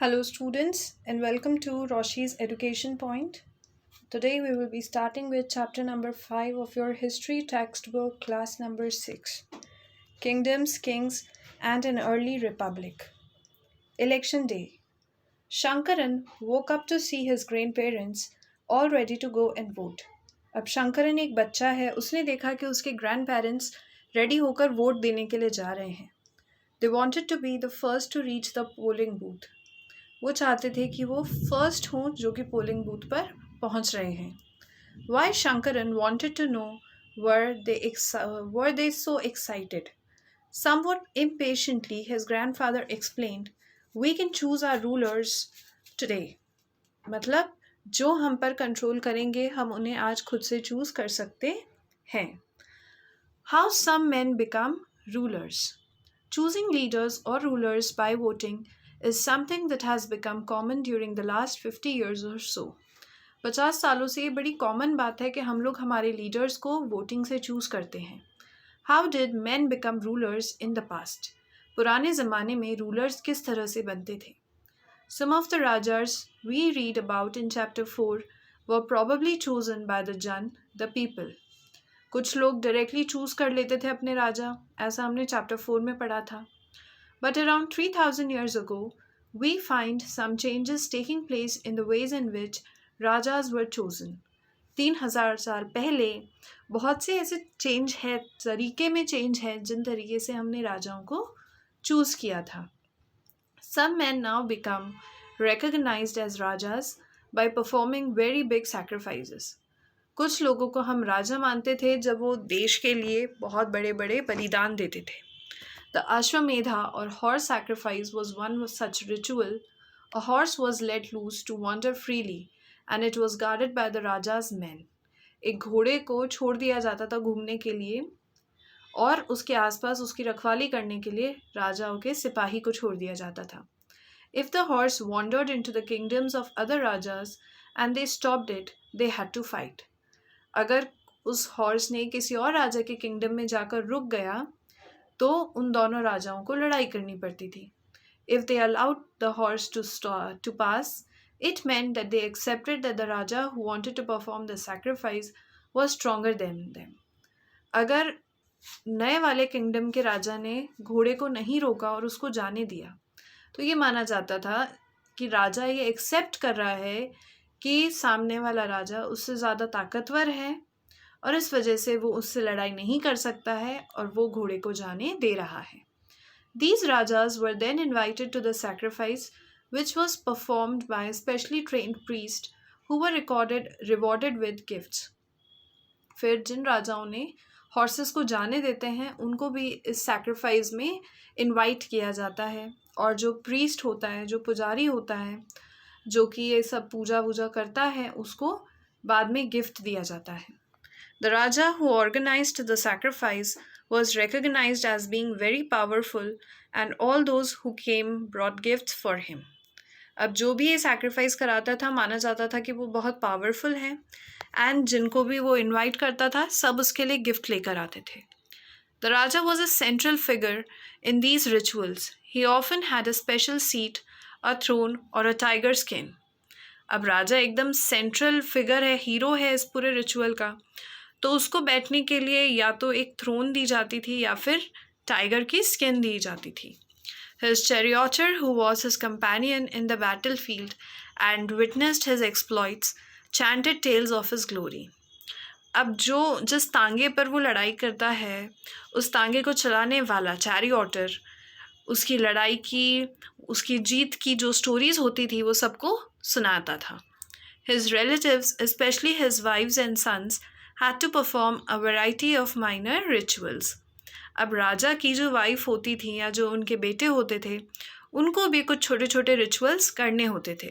Hello, students, and welcome to Roshi's Education Point. Today, we will be starting with chapter number 5 of your history textbook, class number 6, Kingdoms, Kings, and an Early Republic. Election Day. Shankaran woke up to see his grandparents all ready to go and vote. अब शंकरन एक बच्चा है, उसने देखा कि उसके grand parents ready होकर vote देने के लिए जा रहे हैं. They wanted to be the first to reach the polling booth. वो चाहते थे कि वो फर्स्ट हों जो कि पोलिंग बूथ पर पहुंच रहे हैं. Y Shankaran wanted to know were they so excited? Somewhat impatiently, his grandfather explained, "We can choose our rulers today." मतलब जो हम पर कंट्रोल करेंगे हम उन्हें आज खुद से चूज कर सकते हैं. How some men become rulers. Choosing leaders or rulers by voting is something that has become common during the last 50 years or so. 50 सालों से ये बड़ी कॉमन बात है कि हम लोग हमारे लीडर्स को वोटिंग से चूज करते हैं. How did men become rulers in the past? पुराने ज़माने में रूलर्स किस तरह से बनते थे? Some of the rajas we read about in chapter 4 were probably chosen by the Jan, the people. कुछ लोग डायरेक्टली चूज कर लेते थे अपने राजा, ऐसा हमने चैप्टर 4 में पढ़ा था. But around 3000 years ago, we find some changes taking place in the ways in which rajas were chosen. 3000 साल पहले बहुत से ऐसे चेंज है, तरीके में चेंज है जिन तरीके से हमने राजाओं को चूज किया था. Some men now become recognized as rajas by performing very big sacrifices. कुछ लोगों को हम राजा मानते थे जब वो देश के लिए बहुत बड़े बड़े बलिदान देते थे. The Ashwamedha or horse sacrifice was one such ritual. A horse was let loose to wander freely and it was guarded by the Raja's men. एक घोड़े को छोड़ दिया जाता था घूमने के लिए और उसके आसपास उसकी रखवाली करने के लिए राजाओं के सिपाही को छोड़ दिया जाता था. If the horse wandered into the kingdoms of other rajas and they stopped it, they had to fight. अगर उस हॉर्स ने किसी और राजा के किंगडम में जाकर रुक गया तो उन दोनों राजाओं को लड़ाई करनी पड़ती थी. If they allowed the horse to pass, it meant that they accepted that the Raja who wanted to perform the sacrifice was stronger than them. अगर नए वाले किंगडम के राजा ने घोड़े को नहीं रोका और उसको जाने दिया तो ये माना जाता था कि राजा ये एक्सेप्ट कर रहा है कि सामने वाला राजा उससे ज़्यादा ताकतवर है और इस वजह से वो उससे लड़ाई नहीं कर सकता है और वो घोड़े को जाने दे रहा है. These rajas were then invited to the sacrifice which was performed by specially trained priests who were rewarded with gifts. फिर जिन राजाओं ने हॉर्सेस को जाने देते हैं उनको भी इस सैक्रिफाइस में इनवाइट किया जाता है और जो प्रीस्ट होता है, जो पुजारी होता है, जो कि ये सब पूजा वूजा करता है, उसको बाद में गिफ्ट दिया जाता है. The Raja who organized the sacrifice was recognized as being very powerful and all those who came brought gifts for him. अब जो भी ये सैक्रिफाइस कराता था माना जाता था कि वो बहुत पावरफुल है एंड जिनको भी वो इनवाइट करता था सब उसके लिए गिफ्ट लेकर आते थे. The Raja was a central figure in these rituals. He often had a special seat, a throne or a tiger skin. अब राजा एकदम सेंट्रल फिगर है, हीरो है इस पूरे रिचुअल का, तो उसको बैठने के लिए या तो एक थ्रोन दी जाती थी या फिर टाइगर की स्किन दी जाती थी. His charioteer, who was his companion in the battlefield and witnessed his exploits, chanted tales of his glory. अब जिस तांगे पर वो लड़ाई करता है उस तांगे को चलाने वाला चैरियोटर उसकी लड़ाई की, उसकी जीत की जो स्टोरीज होती थी वो सबको सुनाता था. His relatives, especially his wives and sons, had to perform a variety of minor rituals. अब राजा की जो वाइफ होती थी या जो उनके बेटे होते थे उनको भी कुछ छोटे छोटे रिचुअल्स करने होते थे.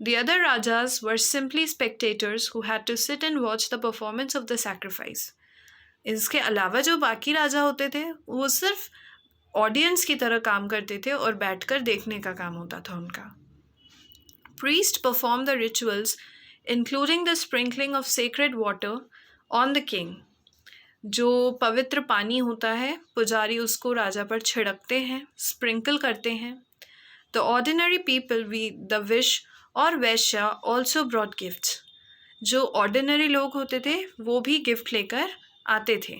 The other rajas were simply spectators who had to sit and watch the performance of the sacrifice. इसके अलावा जो बाकी राजा होते थे वो सिर्फ ऑडियंस की तरह काम करते थे और बैठकर देखने का काम होता था उनका. Priests performed the rituals including the sprinkling of sacred water on the king. जो पवित्र पानी होता है पुजारी उसको राजा पर छिड़कते हैं, स्प्रिंकल करते हैं. The ordinary people with the wish और वैश्या also brought gifts. जो ordinary लोग होते थे वो भी गिफ्ट लेकर आते थे.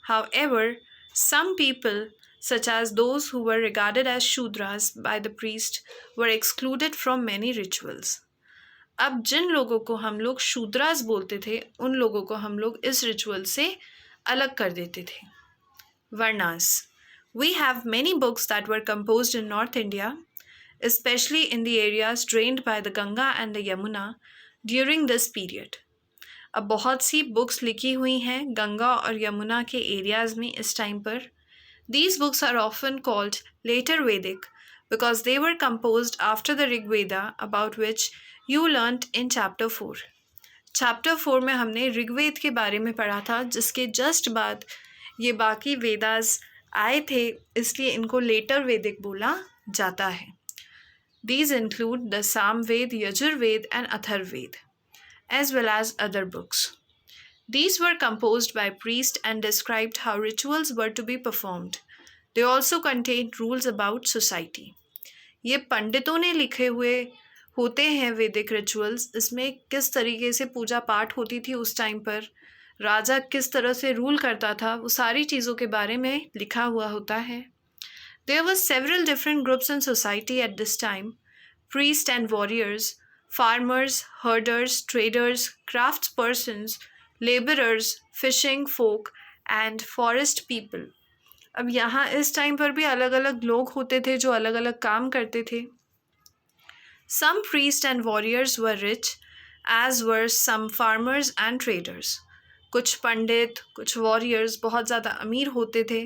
However, some people, such as those who were regarded as Shudras by the priest, were excluded from many rituals. अब जिन लोगों को हम लोग शूद्रास बोलते थे उन लोगों को हम लोग इस रिचुअल से अलग कर देते थे. Varnas. We have many books that were composed in North India, especially in the areas drained by the Ganga and the Yamuna during this period. अब बहुत सी बुक्स लिखी हुई हैं गंगा और यमुना के एरियाज में इस टाइम पर. These books are often called later Vedic because they were composed after the Rig Veda, about which you learnt in chapter 4. Chapter 4 में हमने ऋग्वेद के बारे में पढ़ा था जिसके जस्ट बाद ये बाकी वेदास आए थे, इसलिए इनको लेटर वैदिक बोला जाता है. These include the Samved, Yajurved and Atharved, as well as other books. These were composed by priests and described how rituals were to be performed. They also contained rules about society. ये पंडितों ने लिखे हुए होते हैं वैदिक rituals. इसमें किस तरीके से पूजा पाठ होती थी उस टाइम पर, राजा किस तरह से रूल करता था, वो सारी चीज़ों के बारे में लिखा हुआ होता है. There were several different groups in society at this time: priests and warriors, farmers, herders, traders, craftspersons, laborers, fishing folk and forest people. अब यहाँ इस टाइम पर भी अलग अलग लोग होते थे जो अलग अलग काम करते थे. Some priests and warriors were rich, as were some farmers and traders. कुछ पंडित, कुछ वॉरियर्स बहुत ज़्यादा अमीर होते थे,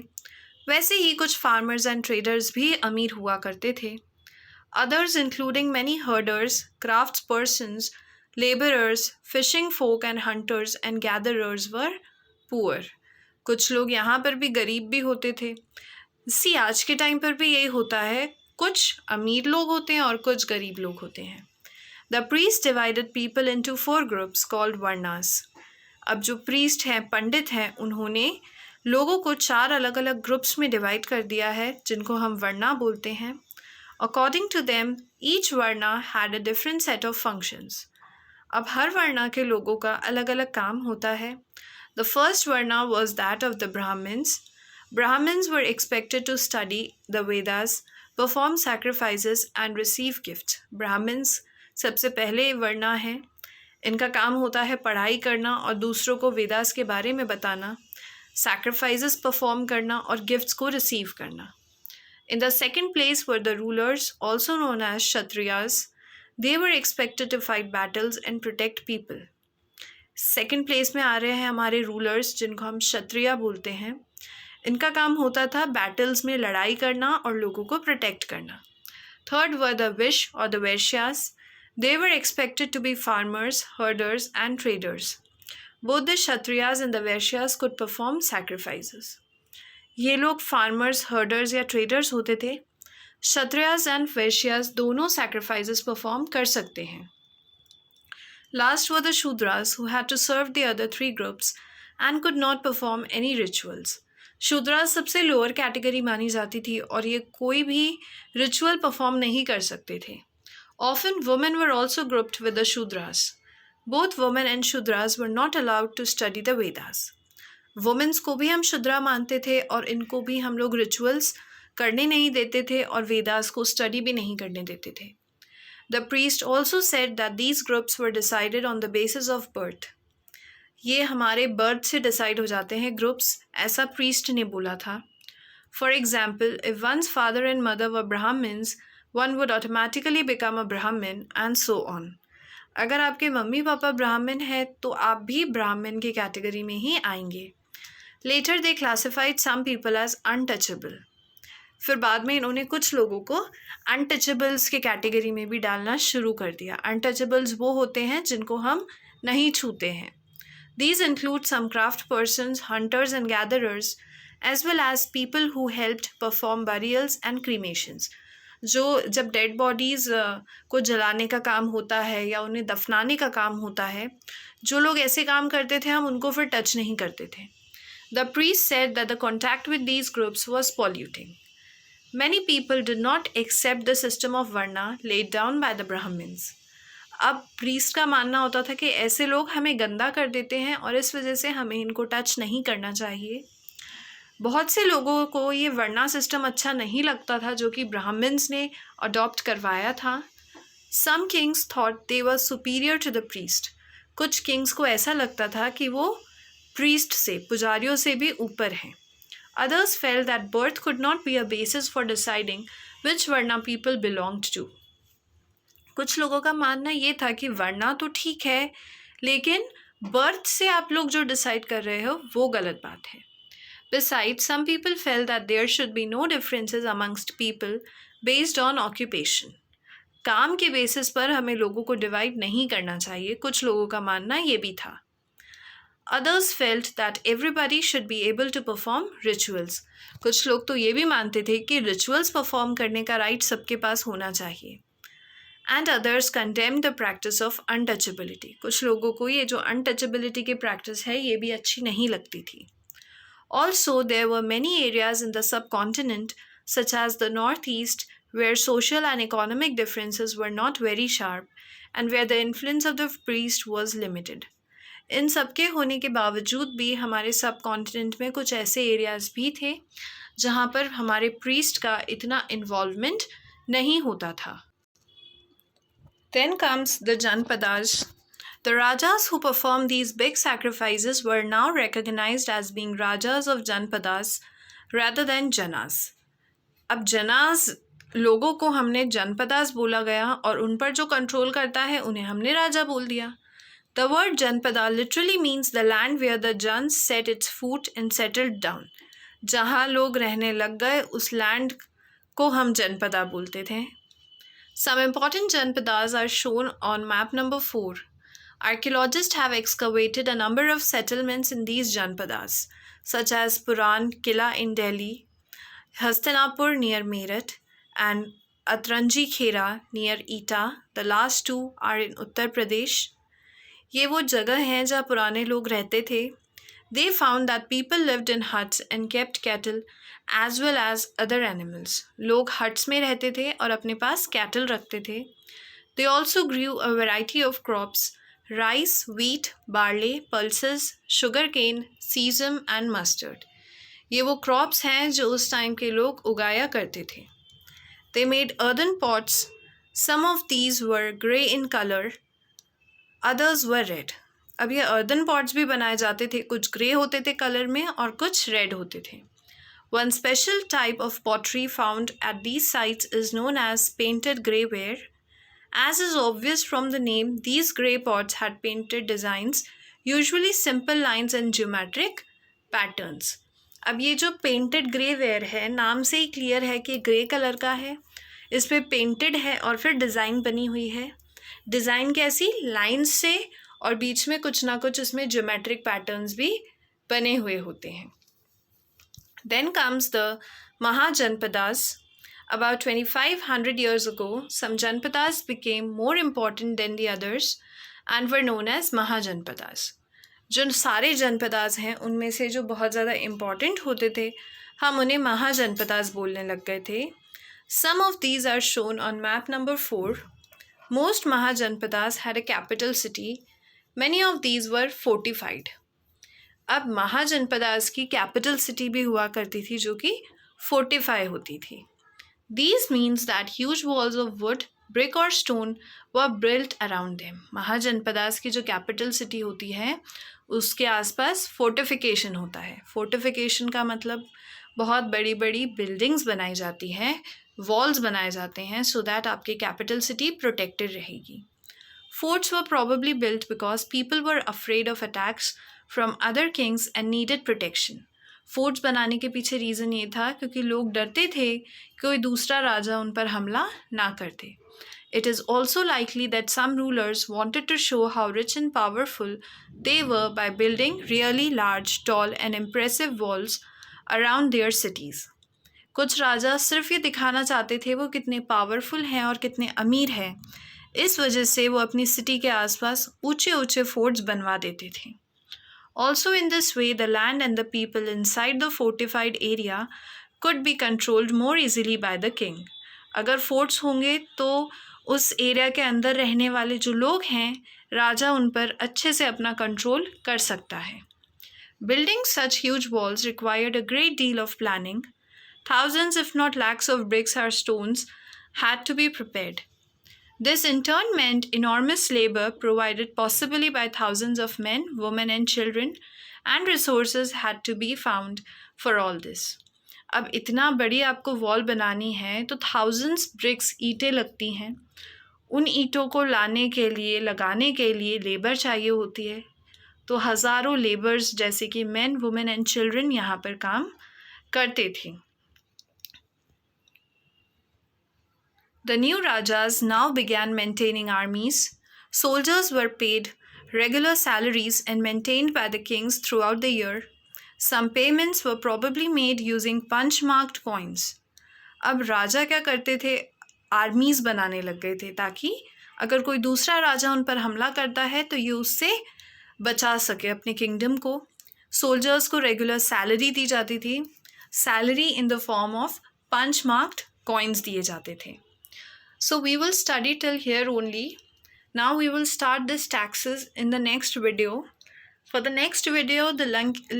वैसे ही कुछ फार्मर्स एंड ट्रेडर्स भी अमीर हुआ करते थे. Others, including many herders, craftspersons, laborers, fishing folk and hunters and gatherers, were poor. कुछ लोग यहाँ पर भी गरीब भी होते थे. आज के टाइम पर भी यही होता है, कुछ अमीर लोग होते हैं और कुछ गरीब लोग होते हैं. The priest divided people into 4 groups called Varnas. अब जो प्रीस्ट हैं, पंडित हैं, उन्होंने लोगों को 4 अलग अलग ग्रुप्स में डिवाइड कर दिया है जिनको हम वर्णा बोलते हैं. According to them, each varna had a different set of functions. अब हर वर्णा के लोगों का अलग अलग काम होता है. The first varna was that of the Brahmins. Brahmins were expected to study the Vedas, perform sacrifices and receive gifts. Brahmins सबसे पहले वर्णा है. इनका काम होता है पढ़ाई करना और दूसरों को वेदास के बारे में बताना, सैक्रिफाइसेस परफॉर्म करना और गिफ्ट्स को रिसीव करना. In the second place were the rulers, also known as Kshatriyas. They were expected to fight battles and protect people. Second place में आ रहे हैं हमारे रूलर्स जिनको हम क्षत्रिय बोलते हैं. इनका काम होता था बैटल्स में लड़ाई करना और लोगों को प्रोटेक्ट करना. थर्ड वर द विश और the वैश्यास. They were expected to be farmers, herders, and traders. Both the Kshatriyas and the Vaishyas could perform sacrifices. ये लोग farmers, herders या traders होते थे. Kshatriyas and Vaishyas दोनों sacrifices perform कर सकते हैं. Last were the Shudras, who had to serve the other 3 groups and could not perform any rituals. Shudras सबसे लोअर कैटेगरी मानी जाती थी और ये कोई भी रिचुअल परफॉर्म नहीं कर सकते थे. Often women were also grouped with the Shudras. Both women and Shudras were not allowed to study the Vedas. Women's को भी हम शुद्रा मानते थे और इनको भी हम लोग रिचुअल्स करने नहीं देते थे और वेदास को स्टडी भी नहीं करने देते थे. The priest also said that these groups were decided on the basis of birth. ये हमारे बर्थ से डिसाइड हो जाते हैं ग्रुप्स, ऐसा प्रीस्ट ने बोला था. For example, if one's father and mother were Brahmins, one would automatically become a Brahmin and so on. अगर आपके मम्मी पापा ब्राह्मण हैं तो आप भी ब्राह्मण की कैटेगरी में ही आएंगे. Later they classified some people as untouchable. फिर बाद में इन्होंने कुछ लोगों को अनटचेबल्स के कैटेगरी में भी डालना शुरू कर दिया. अनटचेबल्स वो होते हैं जिनको हम नहीं छूते हैं. These include some craft persons, hunters and gatherers, as well as people who helped perform burials and cremations. जो जब डेड बॉडीज़ को जलाने का काम होता है या उन्हें दफनाने का काम होता है, जो लोग ऐसे काम करते थे हम उनको फिर टच नहीं करते थे. The priest said that the contact with these groups was polluting. Many people did not accept the system of Varna laid down by the Brahmins. अब प्रीस्ट का मानना होता था कि ऐसे लोग हमें गंदा कर देते हैं और इस वजह से हमें इनको टच नहीं करना चाहिए. बहुत से लोगों को ये वर्णा सिस्टम अच्छा नहीं लगता था जो कि ब्राह्मण्स ने अडॉप्ट करवाया था. Some kings thought they were superior to the priest. कुछ किंग्स को ऐसा लगता था कि वो प्रीस्ट से, पुजारियों से भी ऊपर हैं. Others felt that birth could not be a basis for deciding which Varna people belonged to. कुछ लोगों का मानना ये था कि वर्णा तो ठीक है, लेकिन बर्थ से आप लोग जो डिसाइड कर रहे हो वो गलत बात है. Besides, some people felt that there should be no differences amongst people based on occupation. काम के बेसिस पर हमें लोगों को डिवाइड नहीं करना चाहिए. कुछ लोगों का मानना ये भी था. Others felt that everybody should be able to perform rituals. कुछ लोग तो ये भी मानते थे कि रिचुअल्स परफॉर्म करने का राइट सबके पास होना चाहिए. And others condemned the practice of untouchability. कुछ लोगों को ये जो अनटचेबिलिटी की प्रैक्टिस है ये भी अच्छी नहीं लगती थी. Also, there were many areas in the subcontinent, such as the northeast, where social and economic differences were not very sharp, and where the influence of the priest was limited. इन सबके होने के बावजूद भी हमारे सब कॉन्टिनेंट में कुछ ऐसे एरियाज़ भी थे जहाँ पर हमारे प्रीस्ट का इतना इन्वॉल्वमेंट नहीं होता था. Then comes the Janpadas. The Rajas who performed these big sacrifices were now recognized as being Rajas of Janpadas rather than Janas. अब जनास लोगों को हमने जनपदास बोला गया और उन पर जो कंट्रोल करता है उन्हें हमने राजा बोल दिया. The word Janpada literally means the land where the Jans set its foot and settled down. जहाँ लोग रहने लग गए उस लैंड को हम जनपदा बोलते थे. Some important Janpadas are shown on map number 4. Archaeologists have excavated a number of settlements in these Janpadas, such as Puran Killa in Delhi, Hastinapur near Meerut, and Atranji Khera near Eta. The last two are in Uttar Pradesh. ये वो जगह हैं जहाँ पुराने लोग रहते थे. They found that people lived in huts and kept cattle as well as other animals. लोग huts में रहते थे और अपने पास cattle रखते थे. They also grew a variety of crops: rice, wheat, barley, pulses, sugarcane, sesame and mustard. ये वो crops हैं जो उस टाइम के लोग उगाया करते थे. They made earthen pots. Some of these were grey in color. Others were red. अब ये अर्दन पॉट्स भी बनाए जाते थे. कुछ ग्रे होते थे कलर में और कुछ रेड होते थे. One special type of pottery found at these sites is known as painted grey ware. As is obvious from the name, these grey pots had painted designs, usually simple lines and geometric patterns. अब ये जो painted grey ware है, नाम से ही clear है कि grey colour का है. इस पर पेंटेड है और फिर डिज़ाइन बनी हुई है. डिज़ाइन कैसी? लाइन्स से और बीच में कुछ ना कुछ उसमें ज्योमेट्रिक पैटर्न्स भी बने हुए होते हैं. Then comes the Mahajanpadas. About 2500 years ago, some Janpadas became more important than the others and were known as Mahajanpadas. जो सारे जनपदास हैं उनमें से जो बहुत ज़्यादा इम्पॉर्टेंट होते थे हम उन्हें महाजनपदास बोलने लग गए थे. Some of these are shown on map number 4. Most Mahajanpadas had a capital city. Many of these were fortified. अब महाजनपदास की कैपिटल सिटी भी हुआ करती थी जो कि फोर्टिफाई होती थी. These means that huge walls of wood, brick or stone were built around them. Mahajanapadas की जो कैपिटल सिटी होती है उसके आसपास फोर्टिफिकेशन होता है. फोर्टिफिकेशन का मतलब बहुत बड़ी बड़ी बिल्डिंग्स बनाई जाती हैं, वॉल्स बनाए जाते हैं सो दैट आपकी कैपिटल सिटी प्रोटेक्टेड रहेगी. Forts were probably built because people were afraid of attacks from other kings and needed protection. Forts बनाने के पीछे रीज़न ये था क्योंकि लोग डरते थे कि कोई दूसरा राजा उन पर हमला ना करते. It is also likely that some rulers wanted to show how rich and powerful they were by building really large, tall and impressive walls around their cities. कुछ राजा सिर्फ ये दिखाना चाहते थे वो कितने पावरफुल हैं और कितने अमीर हैं. इस वजह से वो अपनी सिटी के आसपास ऊंचे ऊंचे फोर्ट्स बनवा देते थे. Also in this way, the land and the people inside the fortified area could be controlled more easily by the king. अगर फोर्ट्स होंगे तो उस एरिया के अंदर रहने वाले जो लोग हैं राजा उन पर अच्छे से अपना कंट्रोल कर सकता है. Building such huge walls required a great deal of planning. Thousands, if not lakhs, of bricks or stones had to be prepared. This in turn meant enormous labor provided possibly by thousands of men, women, and children, and resources had to be found for all this. अब इतना बड़ी आपको wall बनानी है तो thousands BRICS ईंटें लगती हैं. उन ईंटों को लाने के लिए लगाने के लिए लेबर चाहिए होती है. तो हज़ारों लेबर्स जैसे कि मेन, वुमेन एंड चिल्ड्रन यहाँ पर काम करते थे. The new Rajas now began maintaining armies. Soldiers were paid regular salaries and maintained by the kings throughout the year. Some payments were probably made using punch-marked coins. अब राजा क्या करते थे? आर्मीज बनाने लग गए थे ताकि अगर कोई दूसरा राजा उन पर हमला करता है तो ये उससे बचा सके अपने किंगडम को. सोल्जर्स को रेगुलर सैलरी दी जाती थी. Salary in the form of punch marked coins दिए जाते थे. So we will study till here only. Now we will start this taxes in the next video. For the next video, the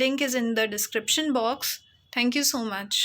link is in the description box. Thank you so much.